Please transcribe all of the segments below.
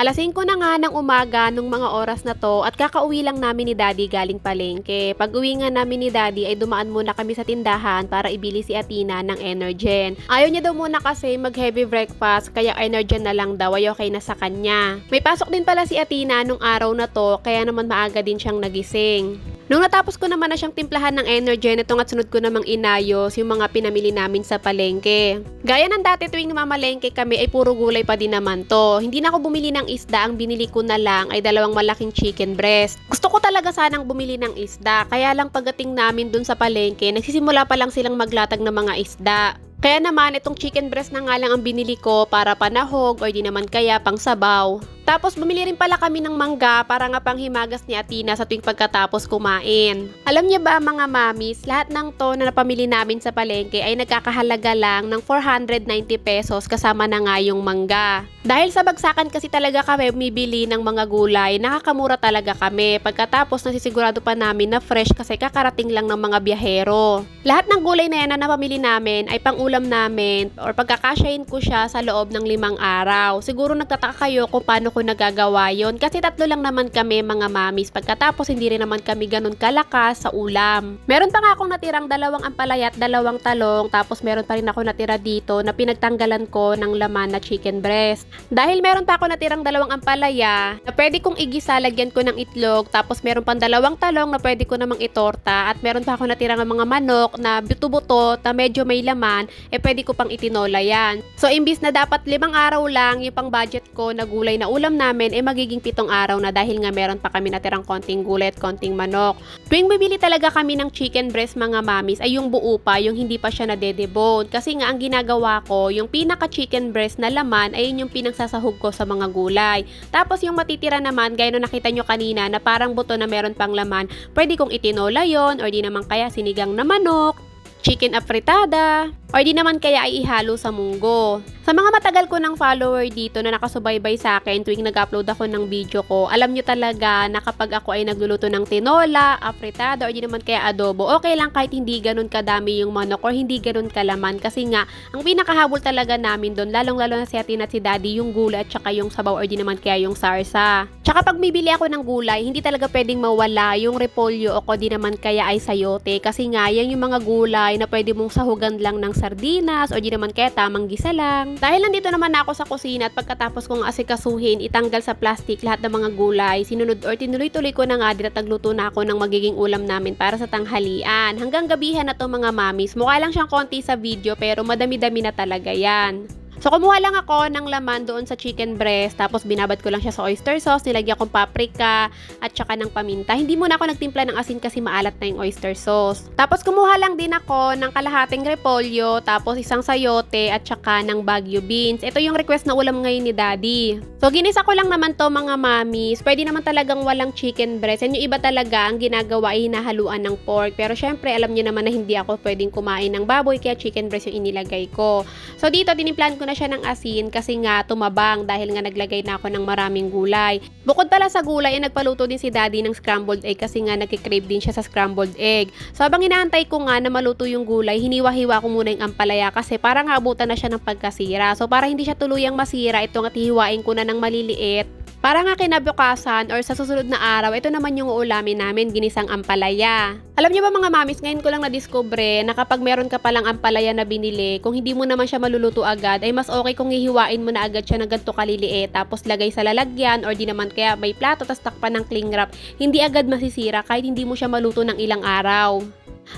Alas 5 na nga ng umaga nung mga oras na 'to at kakauwi lang namin ni Daddy galing palengke. Pag-uwi nga namin ni Daddy ay dumaan muna kami sa tindahan para ibili si Athena ng Energen. Ayaw niya daw muna kasi mag-heavy breakfast kaya Energen na lang daw ay okay na sa kanya. May pasok din pala si Athena nung araw na 'to kaya naman maaga din siyang nagising. Nung natapos ko naman na siyang timplahan ng Energen, itong at sunod ko namang inayos yung mga pinamili namin sa palengke. Gaya ng dati tuwing namamalengke kami ay puro gulay pa din naman to. Hindi na ako bumili ng isda, ang binili ko na lang ay dalawang malaking chicken breast. Gusto ko talaga sanang bumili ng isda, kaya lang pagdating namin dun sa palengke, nagsisimula pa lang silang maglatag ng mga isda. Kaya naman itong chicken breast na nga lang ang binili ko para panahog o di naman kaya pang sabaw. Tapos bumili rin pala kami ng mangga para nga panghimagas ni Athena sa tuwing pagkatapos kumain. Alam niya ba mga mamis, lahat ng to na napamili namin sa palengke ay nagkakahalaga lang ng 490 pesos kasama na nga yung mangga. Dahil sa bagsakan kasi talaga kami bumibili ng mga gulay, nakakamura talaga kami. Pagkatapos nasisigurado pa namin na fresh kasi kakarating lang ng mga biyahero. Lahat ng gulay na yan na napamili namin ay pang-ulam namin or pagkakasyahin ko siya sa loob ng 5 araw. Siguro nagtataka kayo kung paano ko nagagawa yon kasi 3 lang naman kami mga mamis. Pagkatapos hindi rin naman kami ganun kalakas sa ulam. Meron pa nga akong natirang 2 ampalaya at 2 talong, tapos meron pa rin ako natira dito na pinagtanggalan ko ng laman na chicken breast. Dahil meron pa ako natirang 2 ampalaya na pwede kong igisa, lagyan ko ng itlog, tapos meron pang 2 talong na pwede ko namang itorta, at meron pa ako natirang mga manok na buto-buto na medyo may laman, pwede ko pang itinola yan. So imbis na dapat 5 araw lang yung pang budget ko na gulay na ulam namin, magiging 7 araw na dahil nga meron pa kami natirang konting gulay at konting manok. Tuwing bibili talaga kami ng chicken breast mga mamis ay yung buo pa, yung hindi pa siya nadedebone. Kasi nga ang ginagawa ko, yung pinaka chicken breast na laman ay yung pinagsasahog ko sa mga gulay. Tapos yung matitira naman, gaya na nakita nyo kanina na parang buto na meron pang laman, pwede kong itinola yon or di naman kaya sinigang na manok, chicken afritada, or di naman kaya ay ihalo sa munggo. Sa mga matagal ko ng follower dito na nakasubaybay sa akin tuwing nag-upload ako ng video ko, alam nyo talaga na kapag ako ay nagluluto ng tinola, afritada, or di naman kaya adobo, okay lang kahit hindi ganun kadami yung manok or hindi ganun kalaman. Kasi nga, ang pinakahabol talaga namin doon, lalong-lalo na si Athena at si Daddy, yung gulay at saka yung sabaw or di naman kaya yung sarsa. Tsaka pag bibili ako ng gulay, hindi talaga pwedeng mawala yung repolyo o di naman kaya ay sayote. Kasi nga, yan yung mga gulay na pwede mong sahugan lang ng sardinas o di naman kaya tamang gisa lang. Dahil nandito naman ako sa kusina at pagkatapos kong asikasuhin, itanggal sa plastic lahat ng mga gulay, sinunod or tinuloy-tuloy ko na nga din at nagluto na ako ng magiging ulam namin para sa tanghalian. Hanggang gabihan na to mga mamis. Mukha lang siyang konti sa video pero madami-dami na talaga yan. So, kumuha lang ako ng laman doon sa chicken breast, tapos binabad ko lang siya sa oyster sauce, nilagyan kong paprika at saka ng paminta. Hindi muna ako nagtimpla ng asin kasi maalat na yung oyster sauce. Tapos kumuha lang din ako ng kalahating repolyo, tapos isang sayote at saka ng Baguio beans. Ito yung request na ulam ngayon ni Daddy. So, ginisa ko lang naman to mga mamis. Pwede naman talagang walang chicken breast. Yan yung iba talaga ang ginagawa ay hinahaluan ng pork. Pero syempre, alam niyo naman na hindi ako pwedeng kumain ng baboy kaya chicken breast yung inilagay ko. So, dito tinimplan ko na siya ng asin kasi nga tumabang dahil nga naglagay na ako ng maraming gulay. Bukod pala sa gulay, nagpaluto din si Daddy ng scrambled egg kasi nga nagkikrave din siya sa scrambled egg. So habang inaantay ko nga na maluto yung gulay, hiniwa-hiwa ko muna yung ampalaya kasi parang abutan na siya ng pagkasira. So para hindi siya tuluyang masira, ito nga hihiwain ko na ng maliliit. Para nga kinabukasan or sa susunod na araw, ito naman yung uulamin namin, ginisang ampalaya. Alam niyo ba mga mamis, ngayon ko lang nadiskubre na kapag meron ka palang ampalaya na binili, kung hindi mo naman siya maluluto agad, ay mas okay kung hihiwain mo na agad siya ng ganito kaliliit, tapos lagay sa lalagyan or di naman kaya may plato tapos takpan ng cling wrap. Hindi agad masisira kahit hindi mo siya maluto ng ilang araw.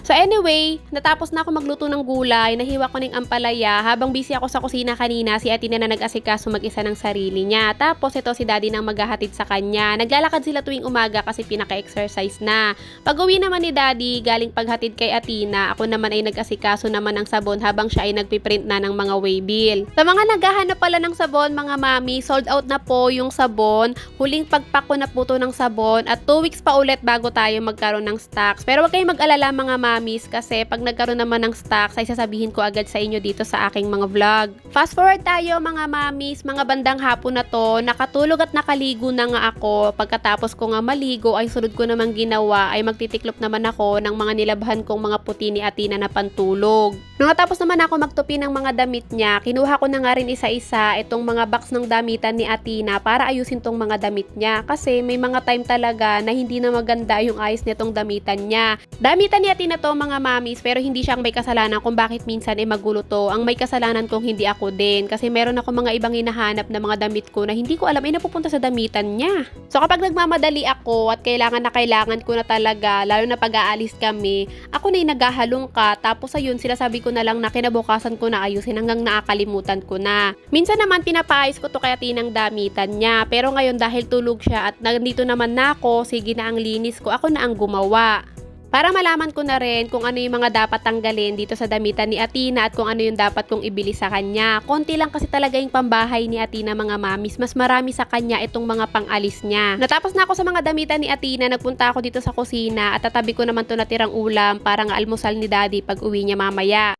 So anyway, natapos na ako magluto ng gulay, nahiwa ko ng ampalaya. Habang busy ako sa kusina kanina, si Athena na nag-asikaso mag-isa ng sarili niya. Tapos ito si Daddy nang maghahatid sa kanya. Naglalakad sila tuwing umaga kasi pinaka-exercise na. Pag-uwi naman ni Daddy, galing paghatid kay Athena, ako naman ay nag-asikaso naman ng sabon habang siya ay nagpiprint na ng mga waybill. Sa mga naghahanap pala ng sabon mga mami, sold out na po yung sabon. Huling pagpak ko na po to ng sabon at 2 weeks pa ulit bago tayo magkaroon ng stocks. Pero wag kayong mag-alala mga mamis kasi pag nagkaroon naman ng stocks ay sasabihin ko agad sa inyo dito sa aking mga vlog. Fast forward tayo mga mamis, mga bandang hapon na to, nakatulog at nakaligo na nga ako. Pagkatapos ko nga maligo ay sunod ko namang ginawa ay magtitiklop naman ako ng mga nilabhan kong mga puti ni Athena na pantulog. Nung natapos naman ako magtupi ng mga damit niya, kinuha ko na nga rin isa-isa itong mga box ng damitan ni Athena para ayusin tong mga damit niya kasi may mga time talaga na hindi na maganda yung ayos nitong damitan niya. Damitan ni Athena to mga mamis pero hindi siyang may kasalanan kung bakit minsan ay magulo to. Ang may kasalanan kung hindi ako din kasi meron ako mga ibang hinahanap na mga damit ko na hindi ko alam ay napupunta sa damitan niya. So kapag nagmamadali ako at kailangan ko na talaga, lalo na pag-aalis kami, ako na yung naghahalongkat tapos ayun sila sabi ko na lang na kinabukasan ko na ayusin hanggang nakakalimutan ko na. Minsan naman pinapaayos ko to kaya tinang damitan niya pero ngayon dahil tulog siya at nandito naman na ako, sige na ang linis ko, ako na ang gumawa. Para malaman ko na rin kung ano yung mga dapat tanggalin dito sa damitan ni Athena at kung ano yung dapat kong ibili sa kanya. Konti lang kasi talaga yung pambahay ni Athena mga mamis. Mas marami sa kanya itong mga pang-alis niya. Natapos na ako sa mga damitan ni Athena, nagpunta ako dito sa kusina at tatabi ko naman to natirang ulam para nga almusal ni Daddy pag uwi niya mamaya.